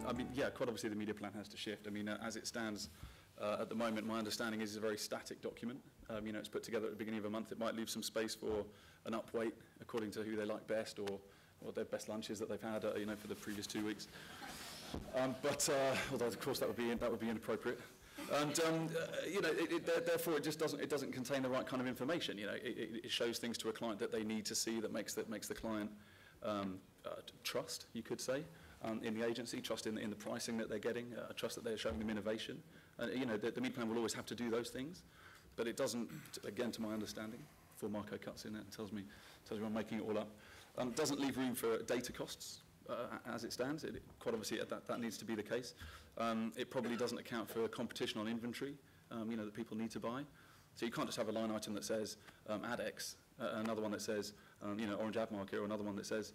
I mean, yeah, quite obviously the media plan has to shift. I mean, as it stands at the moment, my understanding is it's a very static document. You know, it's put together at the beginning of a month. It might leave some space for an upweight according to who they like best or their best lunches that they've had, you know, for the previous 2 weeks. Although of course that would be inappropriate. And you know, therefore it just doesn't contain the right kind of information. You know, it shows things to a client that they need to see, that makes the client trust, you could say, in the agency, trust in the pricing that they're getting, trust that they're showing them innovation. You know, the media plan will always have to do those things, but it doesn't, again, to my understanding, before Marco cuts in and tells me I'm making it all up, doesn't leave room for data costs. As it stands, quite obviously that needs to be the case. It probably doesn't account for competition on inventory, you know, that people need to buy. So you can't just have a line item that says ad X, another one that says you know, orange ad market, or another one that says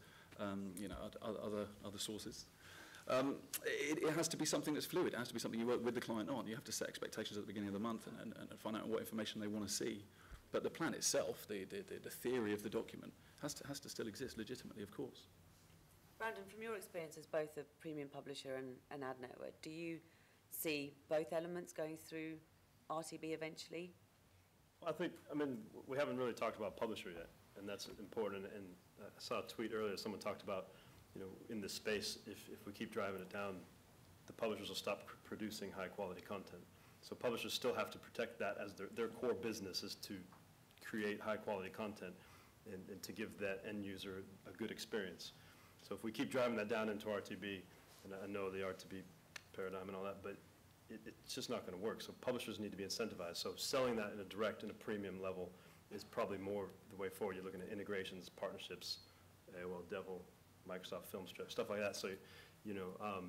you know, other sources. It has to be something that's fluid. It has to be something you work with the client on. You have to set expectations at the beginning of the month and find out what information they want to see. But the plan itself, the theory of the document, has to still exist legitimately, of course. Brandon, from your experience as both a premium publisher and an ad network, do you see both elements going through RTB eventually? Well, I mean, we haven't really talked about publisher yet, and that's important. And I saw a tweet earlier, someone talked about, you know, in this space, if we keep driving it down, the publishers will stop producing high quality content. So publishers still have to protect that as their core business is to create high quality content and to give that end user a good experience. So if we keep driving that down into RTB, and I know the RTB paradigm and all that, but it's just not going to work. So publishers need to be incentivized. So selling that in a direct and a premium level is probably more the way forward. You're looking at integrations, partnerships, AOL, Devil, Microsoft Filmstrip, stuff like that. So, you know,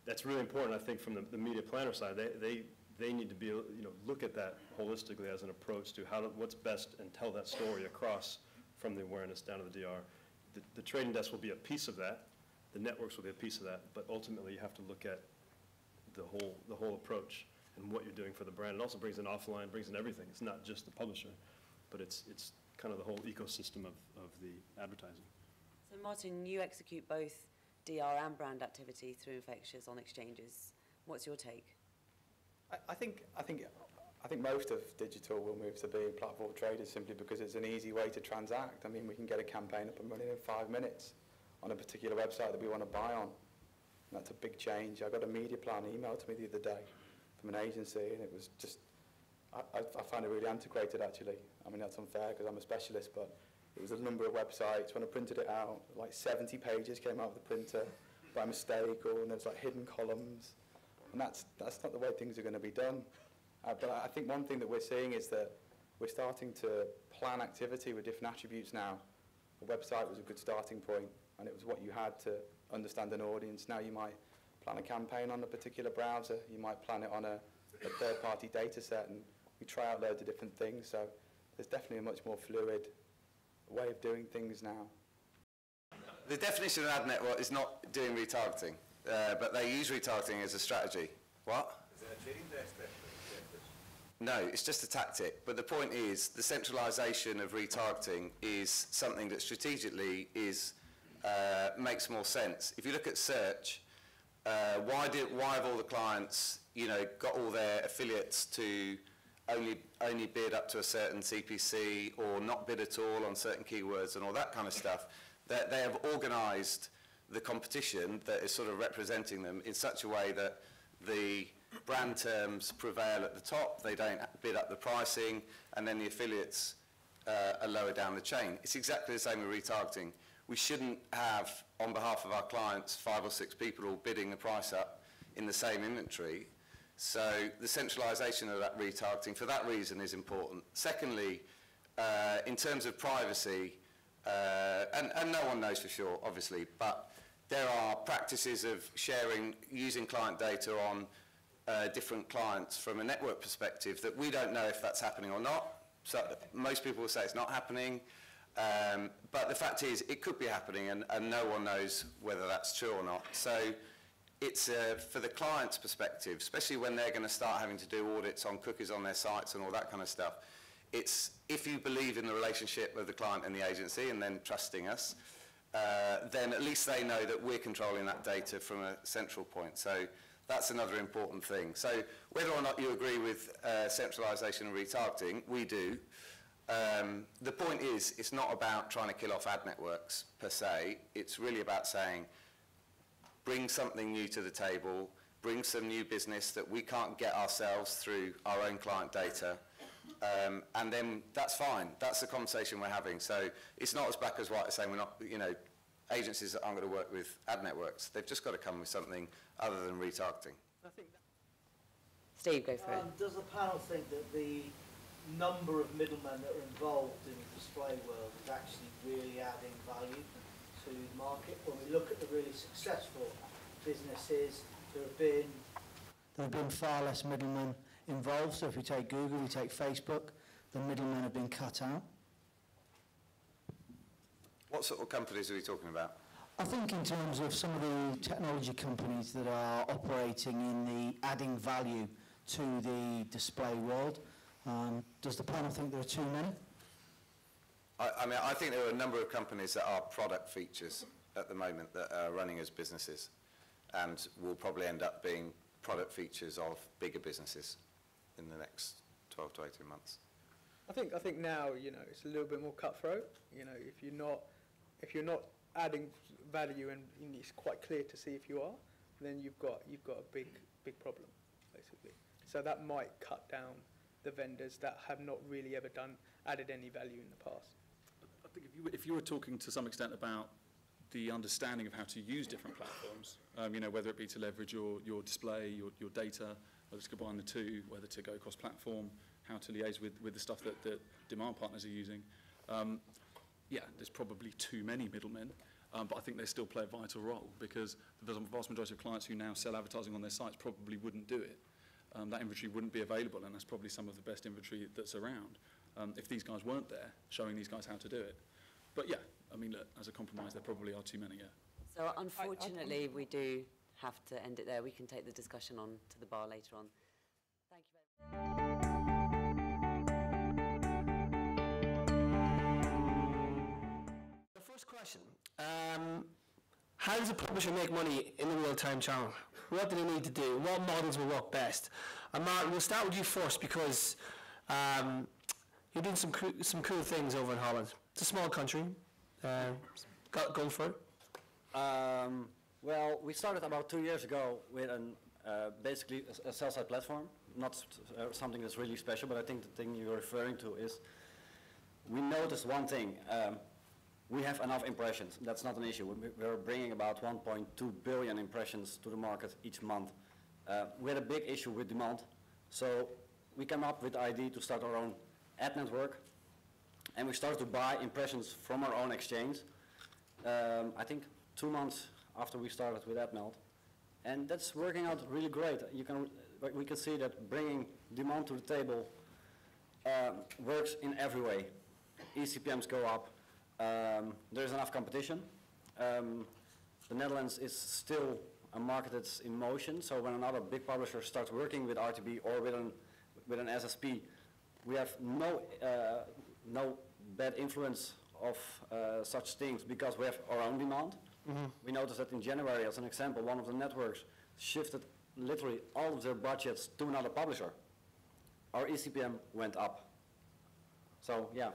that's really important, I think, from the media planner side. They need to be, you know, look at that holistically as an approach to what's best and tell that story across from the awareness down to the DR. The trading desk will be a piece of that. The networks will be a piece of that. But ultimately, you have to look at the whole approach and what you're doing for the brand. It also brings in offline, brings in everything. It's not just the publisher, but it's kind of the whole ecosystem of the advertising. So Martin, you execute both DR and brand activity through Infectious on exchanges. What's your take? I think most of digital will move to being platform traders simply because it's an easy way to transact. I mean, we can get a campaign up and running in 5 minutes on a particular website that we want to buy on. And that's a big change. I got a media plan emailed to me the other day from an agency, and it was just, I found it really antiquated actually. I mean, that's unfair because I'm a specialist, but it was a number of websites. When I printed it out, like 70 pages came out of the printer by mistake, and there was like hidden columns. And that's not the way things are going to be done. But I think one thing that we're seeing is that we're starting to plan activity with different attributes now. The website was a good starting point, and it was what you had to understand an audience. Now you might plan a campaign on a particular browser, you might plan it on a third-party data set, and we try out loads of different things. So there's definitely a much more fluid way of doing things now. The definition of an ad network is not doing retargeting, but they use retargeting as a strategy. What? Is there a trading desk there? No, it's just a tactic. But the point is, the centralisation of retargeting is something that strategically makes more sense. If you look at search, why have all the clients, you know, got all their affiliates to only bid up to a certain CPC or not bid at all on certain keywords and all that kind of stuff? They have organised the competition that is sort of representing them in such a way that the brand terms prevail at the top, they don't bid up the pricing, and then the affiliates are lower down the chain. It's exactly the same with retargeting. We shouldn't have, on behalf of our clients, 5 or 6 people all bidding the price up in the same inventory. So the centralisation of that retargeting, for that reason, is important. Secondly, in terms of privacy, and no one knows for sure, obviously, but there are practices of using client data on different clients from a network perspective that we don't know if that's happening or not. So most people will say it's not happening, but the fact is it could be happening, and no one knows whether that's true or not. So it's for the client's perspective, especially when they're going to start having to do audits on cookies on their sites and all that kind of stuff. It's if you believe in the relationship of the client and the agency and then trusting us, then at least they know that we're controlling that data from a central point. So that's another important thing. So whether or not you agree with centralisation and retargeting, we do. The point is, it's not about trying to kill off ad networks per se. It's really about saying, bring something new to the table, bring some new business that we can't get ourselves through our own client data, and then that's fine. That's the conversation we're having. So it's not as black as white as saying we're not, you know, agencies that aren't going to work with ad networks. They've just got to come with something other than retargeting. I think Steve, go for it. Does the panel think that the number of middlemen that are involved in the display world is actually really adding value to the market? When we look at the really successful businesses, there have been far less middlemen involved. So if we take Google, we take Facebook, the middlemen have been cut out. What sort of companies are we talking about? I think in terms of some of the technology companies that are operating in the adding value to the display world, does the panel think there are too many? I mean, I think there are a number of companies that are product features at the moment that are running as businesses and will probably end up being product features of bigger businesses in the next 12 to 18 months. I think now, you know, it's a little bit more cutthroat. You know, if you're not adding value, and it's quite clear to see if you are, then you've got a big problem, basically. So that might cut down the vendors that have not really ever added any value in the past. I think if you were talking to some extent about the understanding of how to use different platforms, you know, whether it be to leverage your display, your data, whether to combine the two, whether to go cross-platform, how to liaise with the stuff that demand partners are using. Yeah, there's probably too many middlemen, but I think they still play a vital role because the vast majority of clients who now sell advertising on their sites probably wouldn't do it. That inventory wouldn't be available, and that's probably some of the best inventory that's around if these guys weren't there showing these guys how to do it. But yeah, I mean, look, as a compromise, there probably are too many, yeah. So unfortunately, we do have to end it there. We can take the discussion on to the bar later on. Thank you very much. The first question, how does a publisher make money in the real-time channel? What do they need to do? What models will work best? And Martin, we'll start with you first because you're doing some cool things over in Holland. It's a small country. Go for it. Well, we started about 2 years ago with basically a sell-side platform, not something that's really special, but I think the thing you're referring to is we noticed one thing. We have enough impressions. That's not an issue. We're bringing about 1.2 billion impressions to the market each month. We had a big issue with demand, so we came up with the idea to start our own ad network, and we started to buy impressions from our own exchange. I think 2 months after we started with AdMeld, and that's working out really great. We can see that bringing demand to the table works in every way. eCPMs go up. There's enough competition. The Netherlands is still a market that's in motion, so when another big publisher starts working with RTB or with an SSP, we have no bad influence of such things because we have our own demand. Mm-hmm. We noticed that in January, as an example, one of the networks shifted literally all of their budgets to another publisher. Our eCPM went up. So, yeah.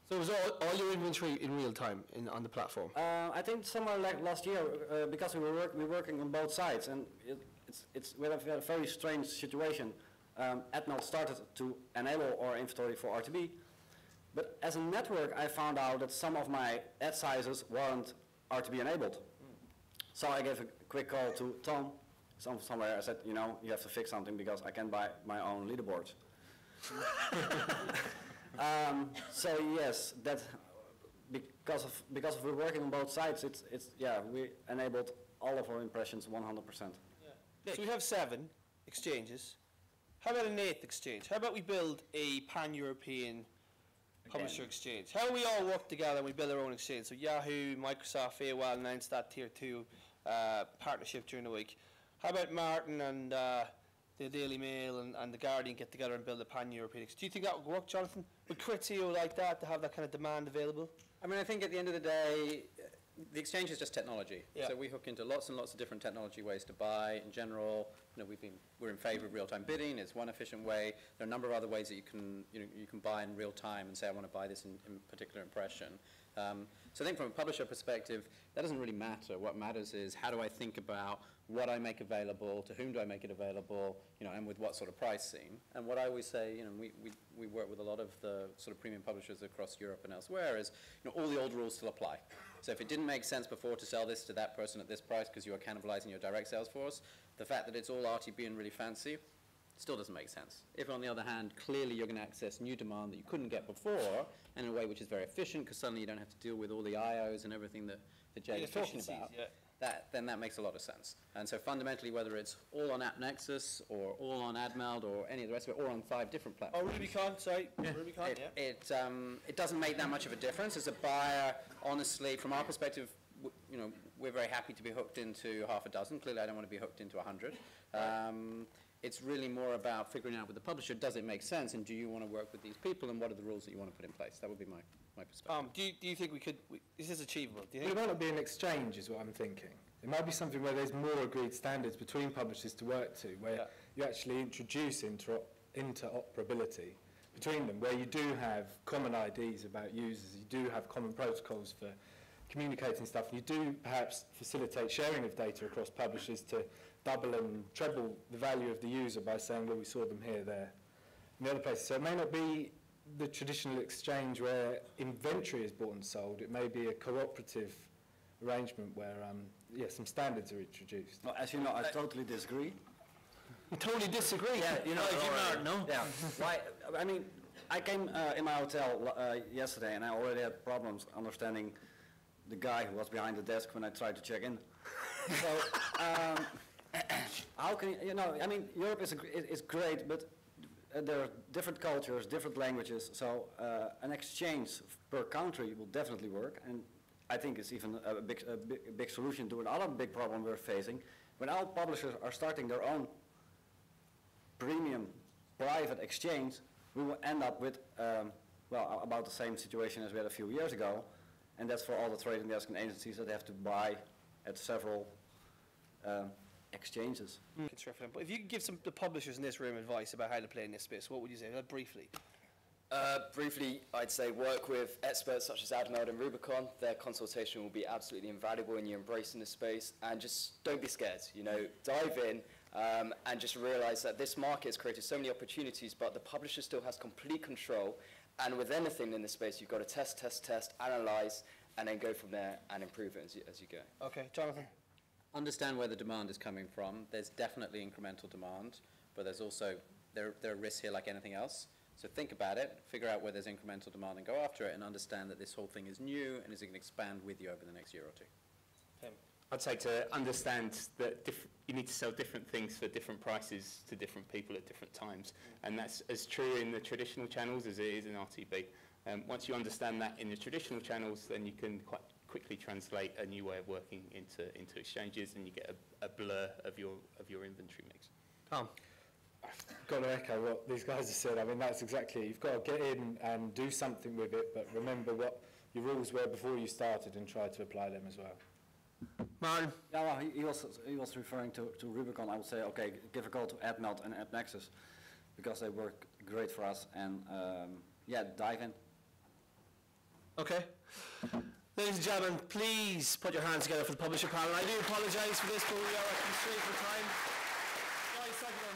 So it was all your inventory in real time on the platform? I think somewhere like last year, because we're working on both sides, and we have a very strange situation. AdMeld started to enable our inventory for RTB, but as a network, I found out that some of my ad sizes weren't RTB enabled. So I gave a quick call to Tom somewhere. I said, you know, you have to fix something because I can't buy my own leaderboards. So yes, that because of we're working on both sides, we enabled all of our impressions 100%. Yeah. So we have 7 exchanges. How about an 8th exchange? How about we build a pan-European publisher exchange? How do we all work together and we build our own exchange? So Yahoo, Microsoft, AOL announced that Tier 2 partnership during the week. How about Martin and the Daily Mail and the Guardian get together and build a pan-European exchange? Do you think that would work, Jonathan? Would Criteo like that, to have that kind of demand available? I mean, I think at the end of the day, the exchange is just technology. Yeah. So we hook into lots and lots of different technology ways to buy. In general, we're in favour of real-time bidding. It's one efficient way. There are a number of other ways that you can buy in real time and say, I want to buy this in particular impression. So I think from a publisher perspective, that doesn't really matter. What matters is how do I think about what I make available, to whom do I make it available, and with what sort of pricing. And what I always say, we work with a lot of the sort of premium publishers across Europe and elsewhere, is all the old rules still apply. So if it didn't make sense before to sell this to that person at this price because you are cannibalizing your direct sales force, the fact that it's all RTB and really fancy still doesn't make sense. If, on the other hand, clearly you're going to access new demand that you couldn't get before, and in a way which is very efficient, because suddenly you don't have to deal with all the IOs and everything that Jay was talking about, then that makes a lot of sense. And so fundamentally, whether it's all on AppNexus, or all on AdMeld, or any of the rest of it, or on 5 different platforms. Oh, Rubicon, sorry. Rubicon, it doesn't make that much of a difference. As a buyer, honestly, from our perspective, we're very happy to be hooked into half a dozen. Clearly, I don't want to be hooked into 100. It's really more about figuring out with the publisher, does it make sense, and do you want to work with these people, and what are the rules that you want to put in place? That would be my perspective. Do you think is this achievable? Do you Well, think? it might not be an exchange, is what I'm thinking. It might be something where there's more agreed standards between publishers to work to, where you actually introduce interoperability between them, where you do have common IDs about users, you do have common protocols for communicating stuff, and you do perhaps facilitate sharing of data across publishers to double and treble the value of the user by saying, well, we saw them here, there, and the other places. So it may not be the traditional exchange where inventory is bought and sold. It may be a cooperative arrangement where, some standards are introduced. Well, as you know, I totally disagree. You totally disagree? Yeah, no? Yeah. Why? I mean, I came in my hotel yesterday, and I already had problems understanding the guy who was behind the desk when I tried to check in. So, how can I mean, Europe is great, but there are different cultures, different languages, so an exchange per country will definitely work, and I think it's even a big solution to another big problem we're facing. When our publishers are starting their own premium private exchange, we will end up with, about the same situation as we had a few years ago, and that's for all the trading desks and agencies that have to buy at several exchanges. But if you could give the publishers in this room advice about how to play in this space, what would you say? Briefly. Briefly, I'd say work with experts such as AdMeld and Rubicon. Their consultation will be absolutely invaluable in you embracing the space, and just don't be scared. Dive in and just realize that this market has created so many opportunities, but the publisher still has complete control. And with anything in this space, you've got to test, analyze, and then go from there and improve it as you go. Okay, Jonathan. Understand where the demand is coming from. There's definitely incremental demand, but there's also, there are risks here like anything else. So think about it, figure out where there's incremental demand and go after it, and understand that this whole thing is new and is going to expand with you over the next year or two. Tim. I'd say to understand that you need to sell different things for different prices to different people at different times. And that's as true in the traditional channels as it is in RTB. Once you understand that in the traditional channels, then you can quite quickly translate a new way of working into exchanges, and you get a blur of your inventory mix. Tom. I've got to echo what these guys have said. I mean, that's exactly it. You've got to get in and do something with it, but remember what your rules were before you started and try to apply them as well. Martin? Yeah, well, he was referring to Rubicon. I would say, okay, give a call to AdMeld and AppNexus, because they work great for us, and dive in. Okay. Ladies and gentlemen, please put your hands together for the publisher panel. I do apologise for this, but we are constrained for time. Guys, thank you very much.